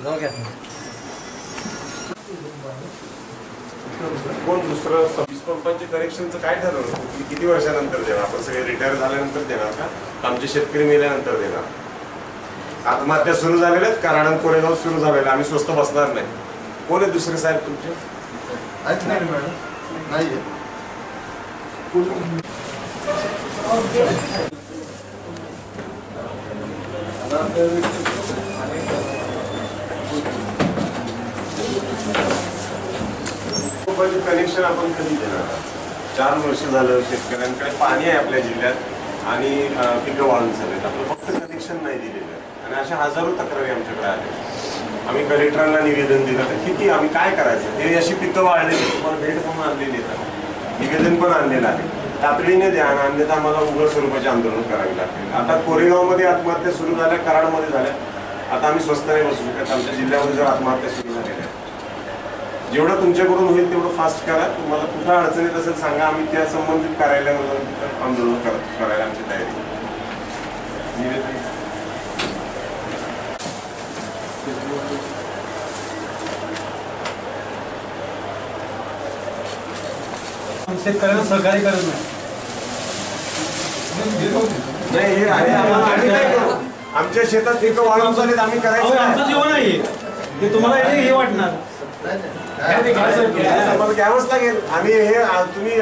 कोण दुसरं वीज पंपांचे कनेक्शनचं काय ठरवलं? किती वर्षानंतर देणार? आपण सगळे रिटायर झाल्यानंतर देणार का? आमचे शेतकरी मेल्यानंतर देणार? आत्महत्या सुरू झालेल्या आहेत, कारण कोरेगाव सुरू झालेला, आम्ही स्वस्त बसणार नाही. कोण आहे दुसरे साहेब तुमचे? नाही. कनेक्शन आपण कधी देणार? 4 वर्ष झालं शेतकऱ्यांकडे पाणी आहे आपल्या जिल्ह्यात आणि पिकं वाळून चालत, आपलं फक्त कनेक्शन नाही दिलेलं. आणि अशा हजारो तक्रारी आमच्याकडे आल्या. आम्ही कलेक्टरांना निवेदन दिलं तर किती आम्ही काय करायचं? हे अशी पिकं वाळलेली, तुम्हाला भेट पण आणलेली येतात, निवेदन पण आणलेलं आहे. तातडीने द्या, आणि अन्यथा आम्हाला उग्र स्वरूपाचे आंदोलन करावे लागतील. आता कोरेगावमध्ये आत्महत्या सुरू झाल्या, कराडमध्ये झाल्या. आता आम्ही स्वस्त नाही बसू शकत. आमच्या जिल्ह्यामध्ये जर आत्महत्या सुरू झालेल्या आहेत, जेवढं तुमच्याकडून होईल तेवढं फास्ट करा. तुम्हाला कुठं अडचणीत असेल सांगा, आम्ही त्या संबंधित कार्यालयामध्ये आंदोलन करायला आमची तयारी. शेतकऱ्यांना सहकार्य करत नाही. हे आहे, आमच्या शेतात पिकं वाळून चालेल, आम्ही करायचं. आमचं जीवन आहे ते, तुम्हाला हे वाटणार घ्यावंच लागेल. आणि हे तुम्ही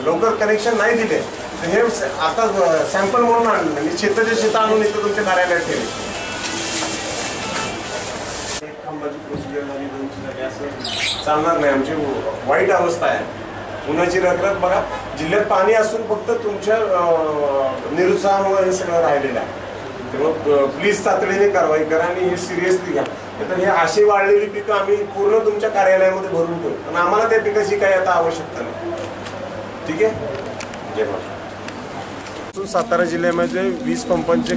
लवकर कनेक्शन नाही दिले तर हे आता सॅम्पल म्हणून आणलं, म्हणजे शेताच्या शेत आणून इथं तुमच्या कार्यालयात ठेवले. एक खांबाची प्रोसिजर झाली, 2ची झाली, असं चालणार नाही. आमची वाईट अवस्था आहे. उन्हाची रखरख बघा, जिल्ह्यात पाणी असून फक्त तुमच्या निरुत्साहामुळे हे सगळं राहिलेलं आहे. तेव्हा प्लीज तातडीने कारवाई करा आणि हे सिरियसली घ्या. तर हे अशी वाळलेली पिकं आम्ही पूर्ण तुमच्या कार्यालयामध्ये भरून ठेवू, पण आम्हाला त्या पिकाची काही आता आवश्यकता नाही. ठीक आहे. जय महाराष्ट्र. सातारा जिल्ह्यामध्ये वीज पंपांचे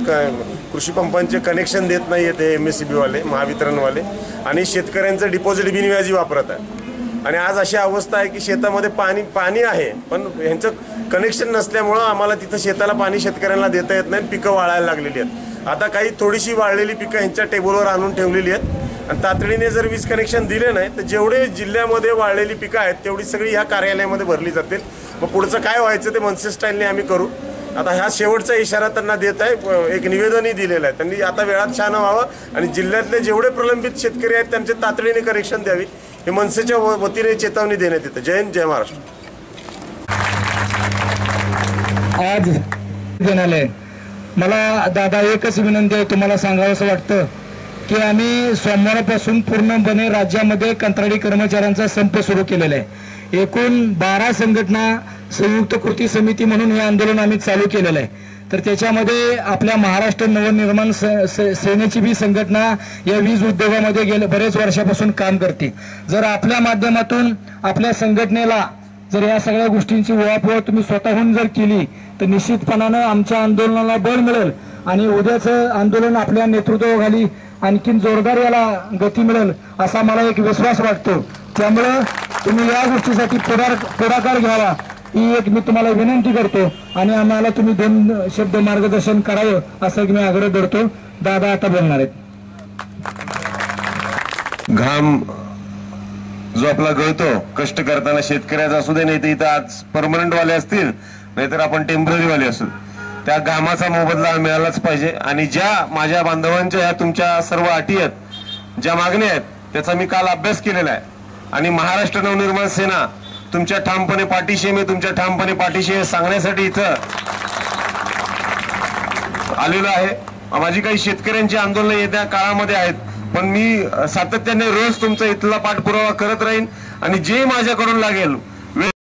कृषी पंपांचे कनेक्शन देत नाही आहेत हे MSCB वाले, महावितरणवाले, आणि शेतकऱ्यांचं डिपॉझिट बिनव्याजी वापरत आहे. आणि आज अशी अवस्था आहे की शेतामध्ये पाणी आहे, पण ह्यांचं कनेक्शन नसल्यामुळं आम्हाला तिथं शेताला पाणी शेतकऱ्यांना देता येत नाही, पिकं वाळायला लागलेली आहेत. आता काही थोडीशी वाळलेली पिकं ह्यांच्या टेबलवर आणून ठेवलेली आहेत. आणि तातडीने जर वीज कनेक्शन दिले नाही तर जेवढे जिल्ह्यामध्ये वाळलेली पिकं आहेत तेवढी सगळी ह्या कार्यालयामध्ये भरली जातील. मग पुढचं काय व्हायचं ते मनसे स्टाईलने आम्ही करू. आता ह्या शेवटचा इशारा त्यांना देत आहे. एक निवेदनही दिलेलं आहे. त्यांनी आता वेळात शहाणं व्हावं आणि जिल्ह्यातले जेवढे प्रलंबित शेतकरी आहेत त्यांचे तातडीने कनेक्शन द्यावी, हे मनसेच्या वतीने चेतावणी देण्यात येते. जय हिंद, जय महाराष्ट्र. आज देण्याला मला दादा एकच विनंती आहे, तुम्हाला सांगावं असं वाटतं की आम्ही सोमवारपासून पूर्णपणे राज्यामध्ये कंत्राटी कर्मचाऱ्यांचा संप सुरू केलेला आहे. एकूण 12 संघटना संयुक्त कृती समिती म्हणून हे आंदोलन आम्ही चालू केलेलं आहे. तर त्याच्यामध्ये आपल्या महाराष्ट्र नवनिर्माण सेनेची बी संघटना या वीज उद्योगामध्ये गेल्या बरेच वर्षापासून काम करते. जर आपल्या माध्यमातून आपल्या संघटनेला जर या सगळ्या गोष्टींची ओळख तुम्ही स्वतःहून जर केली तर निश्चितपणानं आमच्या आंदोलनाला बळ मिळेल आणि उद्याचं आंदोलन आपल्या नेतृत्वाखाली आणखीन जोरदार याला गती मिळेल असा मला एक विश्वास वाटतो. त्यामुळं तुम्ही या गोष्टीसाठी पुढाकार घ्यावा ही एक मी तुम्हाला विनंती करतो आणि आम्हाला तुम्ही 2 शब्द मार्गदर्शन करावं असं मी आग्रह धरतो. दादा आता बोलणार आहेत. घाम जो आपला गळतो कष्ट करताना शेतकऱ्याचा असू दे, नाही तर इथं आज परमनंट वाले असतील नाहीतर आपण टेम्पररी वाले असू, त्या घामाचा मोबदला मिळालाच पाहिजे. आणि ज्या माझ्या बांधवांच्या ह्या तुमच्या सर्व अटी आहेत, ज्या मागण्या आहेत, त्याचा मी काल अभ्यास केलेला आहे. आणि महाराष्ट्र नवनिर्माण सेना तुमच्या ठामपणे पाठीशी, मी तुमच्या ठामपणे पाठीशी सांगण्यासाठी इथं आलेलो आहे. माझी काही शेतकऱ्यांची आंदोलनं येत्या काळामध्ये आहेत, पण मी सातत्याने रोज तुमचा इथला पाठपुरावा करत राहीन आणि जे माझ्याकडून लागेल